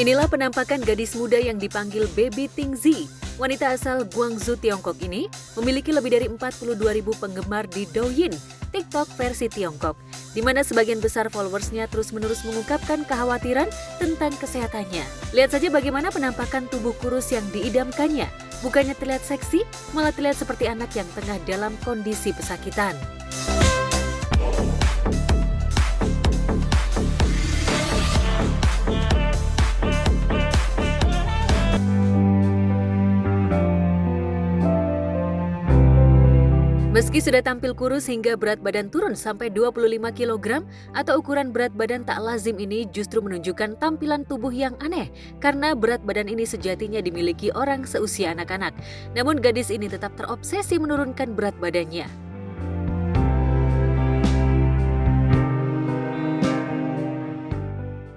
Inilah penampakan gadis muda yang dipanggil Baby Tingzi. Wanita asal Guangzhou, Tiongkok ini memiliki lebih dari 42.000 penggemar di Douyin, TikTok versi Tiongkok, di mana sebagian besar followersnya terus-menerus mengungkapkan kekhawatiran tentang kesehatannya. Lihat saja bagaimana penampakan tubuh kurus yang diidamkannya. Bukannya terlihat seksi, malah terlihat seperti anak yang tengah dalam kondisi pesakitan. Meski sudah tampil kurus hingga berat badan turun sampai 25 kg atau ukuran berat badan tak lazim ini justru menunjukkan tampilan tubuh yang aneh karena berat badan ini sejatinya dimiliki orang seusia anak-anak. Namun gadis ini tetap terobsesi menurunkan berat badannya.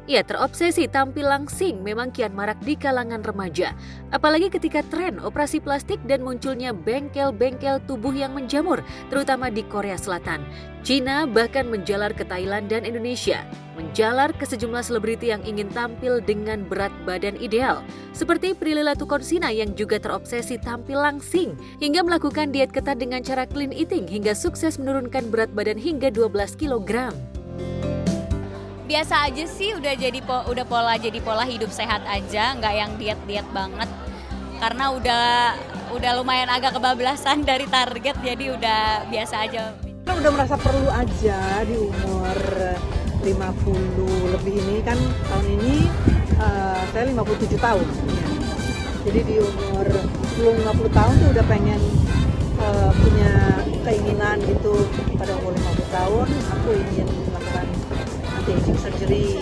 Ia terobsesi tampil langsing memang kian marak di kalangan remaja. Apalagi ketika tren operasi plastik dan munculnya bengkel-bengkel tubuh yang menjamur, terutama di Korea Selatan. China bahkan menjalar ke Thailand dan Indonesia. Menjalar ke sejumlah selebriti yang ingin tampil dengan berat badan ideal. Seperti Prilly Latuconsina yang juga terobsesi tampil langsing, hingga melakukan diet ketat dengan cara clean eating hingga sukses menurunkan berat badan hingga 12 kg. Biasa aja sih, udah pola hidup sehat aja, nggak yang diet banget. Karena udah lumayan agak kebablasan dari target, jadi udah biasa aja. Udah merasa perlu aja di umur 50 lebih ini kan, tahun ini saya 57 tahun. Ya. Jadi di umur sebelum 50 tahun tuh udah pengen punya keinginan gitu. Pada umur 50 tahun aku ingin melakukan anti-aging surgery,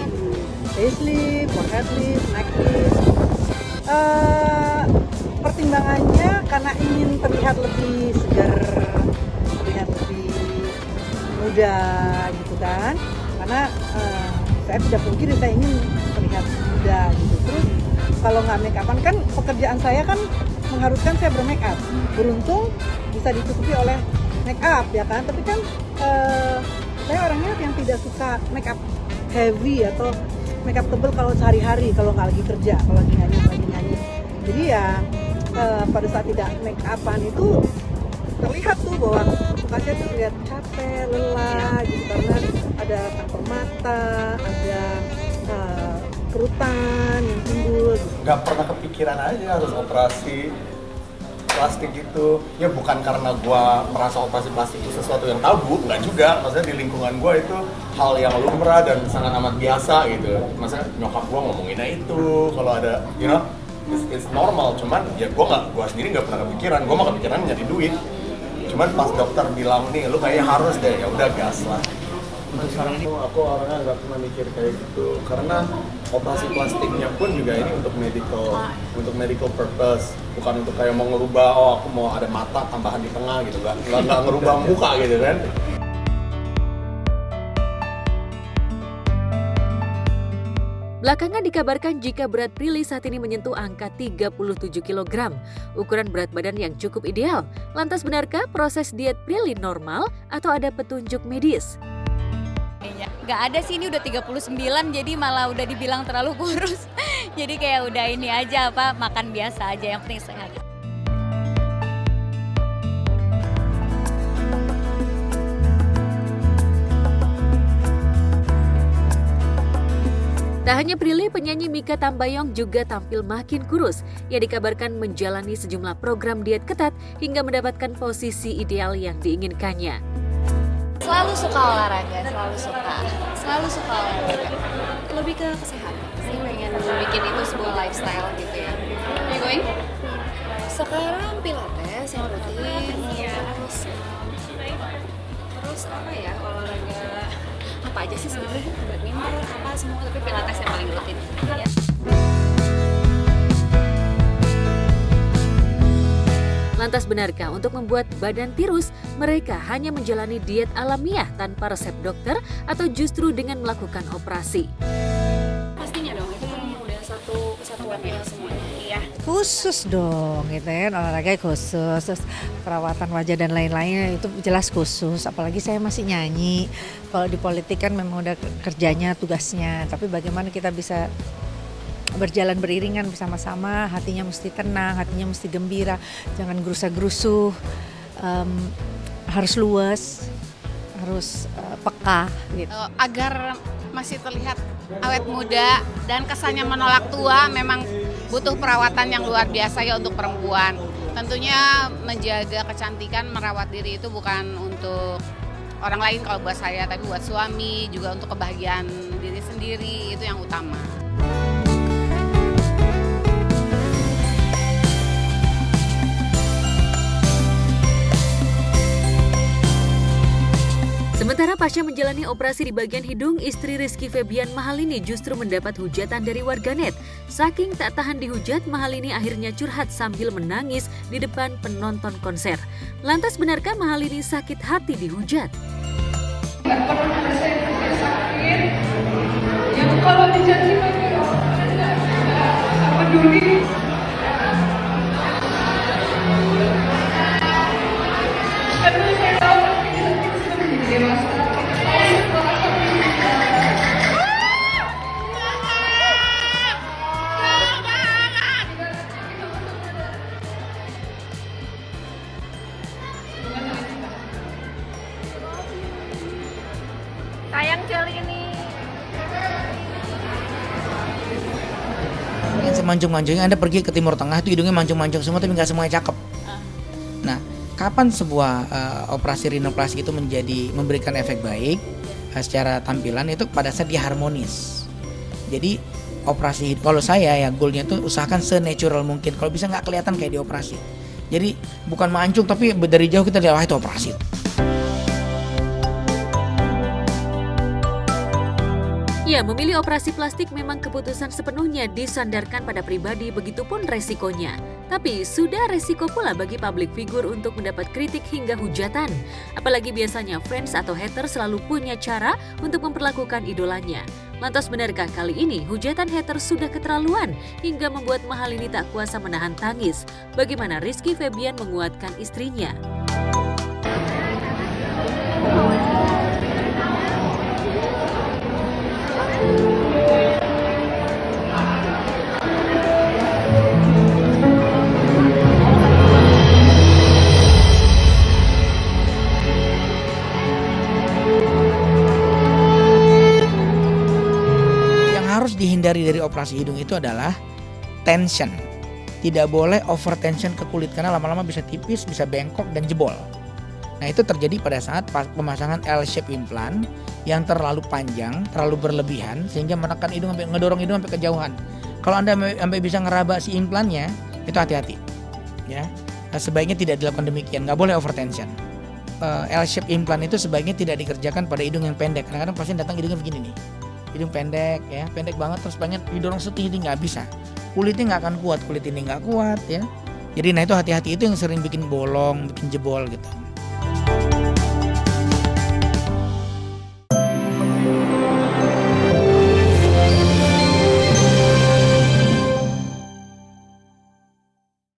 facelift, forehead lift, neck lift. Pertimbangannya karena ingin terlihat lebih segar, terlihat lebih muda gitu kan. Karena saya tidak pungkiri saya ingin terlihat muda gitu. Terus kalau nggak make upan kan pekerjaan saya kan mengharuskan saya bermake up. Beruntung bisa ditutupi oleh make up ya kan. Tapi kan saya orangnya yang tidak suka make up heavy atau make up tebal kalau sehari-hari, kalau nggak lagi kerja, kalau lagi nyanyi. Jadi ya pada saat tidak make upan itu terlihat tuh bahwa muka saya tuh terlihat capek, lelah gitu karena ada kanker mata, ada kerutan yang timbul. Gak pernah kepikiran aja harus operasi plastik gitu. Ya bukan karena gua merasa operasi plastik itu sesuatu yang tabu, nggak juga. Maksudnya di lingkungan gua itu hal yang lumrah dan sangat amat biasa gitu. Maksudnya nyokap gua ngomonginnya itu kalau ada, it's normal. Cuman ya gua sendiri nggak pernah kepikiran. Gua mah kepikiran nyari duit. Cuman pas dokter bilang nih, lu kayaknya harus deh, ya udah gas lah. Sekarang ini aku orangnya nggak pernah mikir kayak gitu karena operasi plastiknya pun juga ini untuk medical purpose, bukan untuk kayak mau ngerubah aku mau ada mata tambahan di tengah gitu, nggak ngerubah muka gitu kan. Belakangan dikabarkan jika berat Prilly saat ini menyentuh angka 37 kg, ukuran berat badan yang cukup ideal. Lantas benarkah proses diet Prilly normal atau ada petunjuk medis? Nggak ada sih, ini udah 39 jadi malah udah dibilang terlalu kurus. Jadi kayak udah ini aja makan biasa aja, yang penting sehat. Tak hanya Prilly, penyanyi Mikha Tambayong juga tampil makin kurus. Ia dikabarkan menjalani sejumlah program diet ketat hingga mendapatkan posisi ideal yang diinginkannya. Selalu suka olahraga. Lebih ke kesehatan sih, pengen bikin itu sebuah lifestyle gitu ya. You going? Sekarang pilates yang rutin, terus apa ya, olahraga apa aja sih sebenarnya, badminton apa semua, tapi pilates yang paling rutin. Ya. Lantas benarkah untuk membuat badan tirus, mereka hanya menjalani diet alamiah tanpa resep dokter atau justru dengan melakukan operasi? Pastinya dong, itu kan udah satu kesatuan ya semuanya. Iya. Khusus dong gitu ya, olahraga khusus, terus perawatan wajah dan lain-lainnya itu jelas khusus. Apalagi saya masih nyanyi, kalau di politik kan memang udah kerjanya, tugasnya. Tapi bagaimana kita bisa berjalan beriringan bersama-sama, hatinya mesti tenang, hatinya mesti gembira, jangan gerusa-gerusuh, harus luas, harus peka gitu. Agar masih terlihat awet muda dan kesannya menolak tua, memang butuh perawatan yang luar biasa ya untuk perempuan. Tentunya menjaga kecantikan, merawat diri itu bukan untuk orang lain kalau buat saya, tapi buat suami, juga untuk kebahagiaan diri sendiri, itu yang utama. Sementara pasca menjalani operasi di bagian hidung, istri Rizky Febian Mahalini justru mendapat hujatan dari warganet. Saking tak tahan dihujat, Mahalini akhirnya curhat sambil menangis di depan penonton konser. Lantas benarkah Mahalini sakit hati dihujat? Kalau dicaci maki orang nggak peduli. Karena saya tahu itu sudah menjadi dewasa. Sayang Celi ini. Yang semancung-mancungnya Anda pergi ke Timur Tengah itu hidungnya mancung-mancung semua tapi nggak semuanya cakep. Nah, kapan sebuah operasi rinoplasti itu memberikan efek baik secara tampilan itu pada saat dia harmonis. Jadi operasi kalau saya ya goalnya itu usahakan se-natural mungkin. Kalau bisa nggak kelihatan kayak dioperasi. Jadi bukan mancung tapi dari jauh kita lihat wah itu operasi. Ya, memilih operasi plastik memang keputusan sepenuhnya disandarkan pada pribadi, begitupun resikonya. Tapi sudah resiko pula bagi public figure untuk mendapat kritik hingga hujatan. Apalagi biasanya fans atau hater selalu punya cara untuk memperlakukan idolanya. Lantas benarkah kali ini hujatan hater sudah keterlaluan hingga membuat Mahalini tak kuasa menahan tangis? Bagaimana Rizky Febian menguatkan istrinya? Harus dihindari dari operasi hidung itu adalah tension. Tidak boleh over tension ke kulit karena lama-lama bisa tipis, bisa bengkok dan jebol. Nah, itu terjadi pada saat pemasangan L-shape implant yang terlalu panjang, terlalu berlebihan sehingga menekan hidung sampai ngedorong hidung sampai kejauhan. Kalau Anda sampai bisa ngeraba si implannya, itu hati-hati. Ya. Nah, sebaiknya tidak dilakukan demikian, nggak boleh over tension. L-shape implant itu sebaiknya tidak dikerjakan pada hidung yang pendek. Kadang-kadang pasien datang hidungnya begini nih. Hidung pendek ya, pendek banget terus pengen didorong setinggi nggak bisa. Kulitnya nggak akan kuat, kulit ini nggak kuat ya. Jadi nah itu hati-hati itu yang sering bikin bolong, bikin jebol gitu.